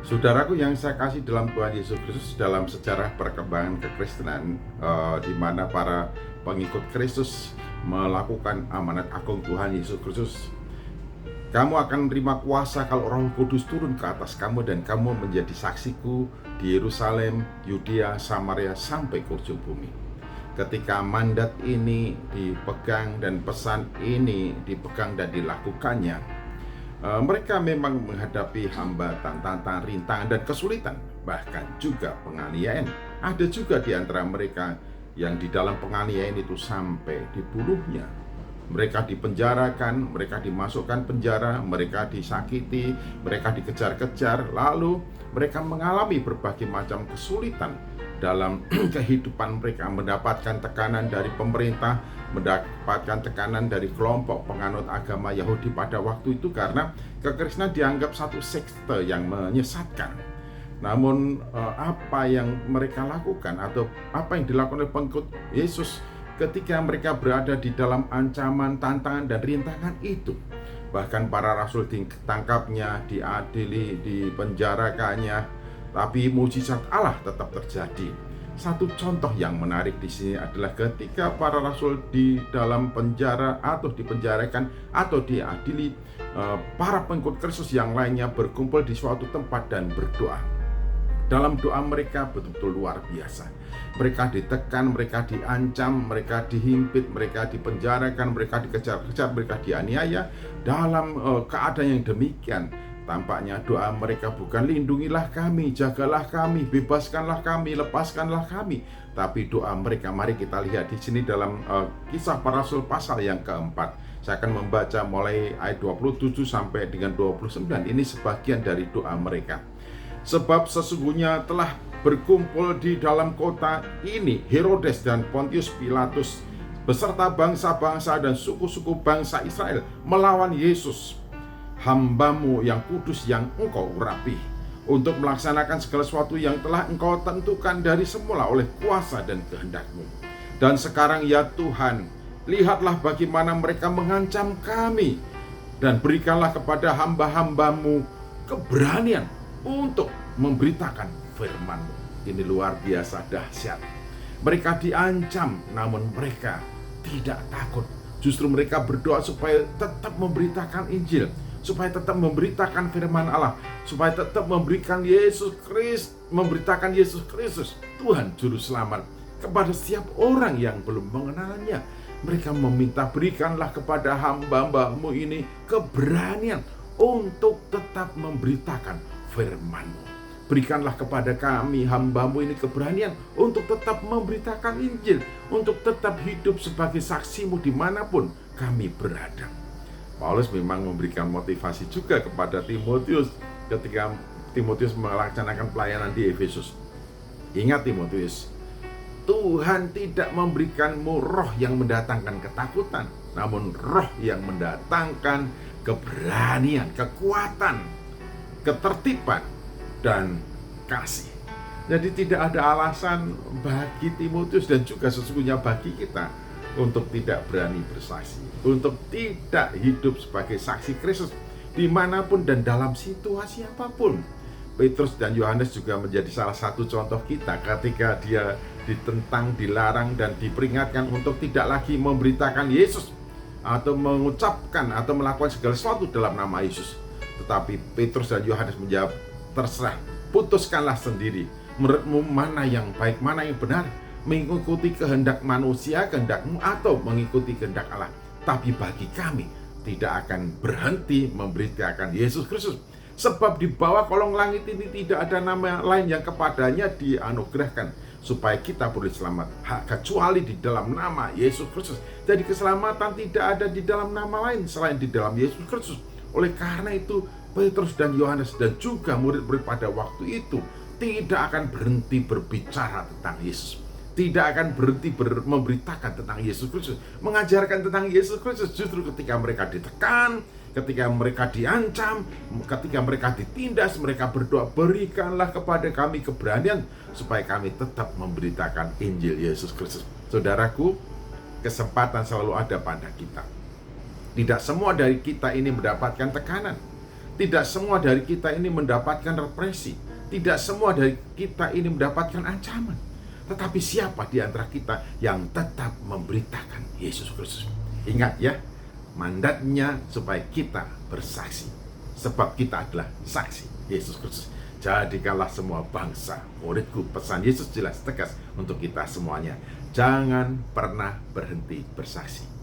Saudaraku yang saya kasih dalam Tuhan Yesus Kristus, dalam sejarah perkembangan kekristenan, di mana para pengikut Kristus melakukan amanat agung Tuhan Yesus Kristus, kamu akan menerima kuasa kalau Roh Kudus turun ke atas kamu, dan kamu menjadi saksiku di Yerusalem, Yudea, Samaria, sampai ke ujung bumi. Ketika mandat ini dipegang dan pesan ini dipegang dan dilakukannya, mereka memang menghadapi hambatan, tantangan, rintangan, dan kesulitan, bahkan juga penganiayaan. Ada juga di antara mereka yang di dalam penganiayaan itu sampai dibunuhnya. Mereka dipenjarakan, mereka dimasukkan penjara, mereka disakiti, mereka dikejar-kejar, lalu mereka mengalami berbagai macam kesulitan dalam kehidupan mereka, mendapatkan tekanan dari pemerintah, mendapatkan tekanan dari kelompok penganut agama Yahudi pada waktu itu, karena kekristenan dianggap satu sekte yang menyesatkan. Namun apa yang mereka lakukan atau apa yang dilakukan oleh pengikut Yesus ketika mereka berada di dalam ancaman, tantangan, dan rintangan itu? Bahkan para rasul ditangkapnya, diadili, dipenjarakannya, tapi mujizat Allah tetap terjadi. Satu contoh yang menarik di sini adalah ketika para rasul di dalam penjara atau dipenjarakan atau diadili, para pengikut Kristus yang lainnya berkumpul di suatu tempat dan berdoa. Dalam doa mereka betul-betul luar biasa. Mereka ditekan, mereka diancam, mereka dihimpit, mereka dipenjarakan, mereka dikejar-kejar, mereka dianiaya. Dalam keadaan yang demikian, tampaknya doa mereka bukan lindungilah kami, jagalah kami, bebaskanlah kami, lepaskanlah kami. Tapi doa mereka, mari kita lihat di sini dalam Kisah Para Rasul pasal yang keempat. Saya akan membaca mulai ayat 27 sampai dengan 29. Ini sebagian dari doa mereka. Sebab sesungguhnya telah berkumpul di dalam kota ini Herodes dan Pontius Pilatus beserta bangsa-bangsa dan suku-suku bangsa Israel melawan Yesus, hamba-Mu yang kudus, yang Engkau urapi, untuk melaksanakan segala sesuatu yang telah Engkau tentukan dari semula oleh kuasa dan kehendak-Mu. Dan sekarang ya Tuhan, lihatlah bagaimana mereka mengancam kami, dan berikanlah kepada hamba-hamba-Mu keberanian untuk memberitakan firman-Mu. Ini luar biasa dahsyat. Mereka diancam, namun mereka tidak takut. Justru mereka berdoa supaya tetap memberitakan Injil, supaya tetap memberitakan firman Allah, supaya tetap memberitakan Yesus Kristus, Tuhan Juru Selamat, kepada setiap orang yang belum mengenalnya. Mereka meminta, berikanlah kepada hamba-hamba-Mu ini keberanian untuk tetap memberitakan firman-Mu. Berikanlah kepada kami, hamba-Mu ini, keberanian untuk tetap memberitakan Injil, untuk tetap hidup sebagai saksi-Mu dimanapun kami berada. Paulus memang memberikan motivasi juga kepada Timotius ketika Timotius melaksanakan pelayanan di Efesus. Ingat Timotius, Tuhan tidak memberikanmu roh yang mendatangkan ketakutan, namun roh yang mendatangkan keberanian, kekuatan, ketertiban, dan kasih. Jadi tidak ada alasan bagi Timotius dan juga sesungguhnya bagi kita untuk tidak berani bersaksi, untuk tidak hidup sebagai saksi Kristus dimanapun dan dalam situasi apapun. Petrus dan Yohanes juga menjadi salah satu contoh kita ketika dia ditentang, dilarang, dan diperingatkan untuk tidak lagi memberitakan Yesus atau mengucapkan atau melakukan segala sesuatu dalam nama Yesus. Tetapi Petrus dan Yohanes menjawab, terserah, putuskanlah sendiri. Menurutmu mana yang baik, mana yang benar? Mengikuti kehendak manusia, kehendak-Mu, atau mengikuti kehendak Allah? Tapi bagi kami tidak akan berhenti memberitakan Yesus Kristus. Sebab di bawah kolong langit ini tidak ada nama lain yang kepadanya dianugerahkan supaya kita boleh selamat, kecuali di dalam nama Yesus Kristus. Jadi keselamatan tidak ada di dalam nama lain selain di dalam Yesus Kristus. Oleh karena itu, Petrus dan Yohanes dan juga murid-murid pada waktu itu tidak akan berhenti berbicara tentang Yesus, tidak akan berhenti memberitakan tentang Yesus Kristus, mengajarkan tentang Yesus Kristus. Justru ketika mereka ditekan, ketika mereka diancam, ketika mereka ditindas, mereka berdoa, berikanlah kepada kami keberanian supaya kami tetap memberitakan Injil Yesus Kristus. Saudaraku, kesempatan selalu ada pada kita. Tidak semua dari kita ini mendapatkan tekanan, Tidak semua dari kita ini mendapatkan represi. Tidak semua dari kita ini mendapatkan ancaman. Tetapi siapa di antara kita yang tetap memberitakan Yesus Kristus? Ingat ya, mandatnya supaya kita bersaksi. Sebab kita adalah saksi Yesus Kristus. Jadikanlah semua bangsa muridku. Pesan Yesus jelas tegas untuk kita semuanya. Jangan pernah berhenti bersaksi.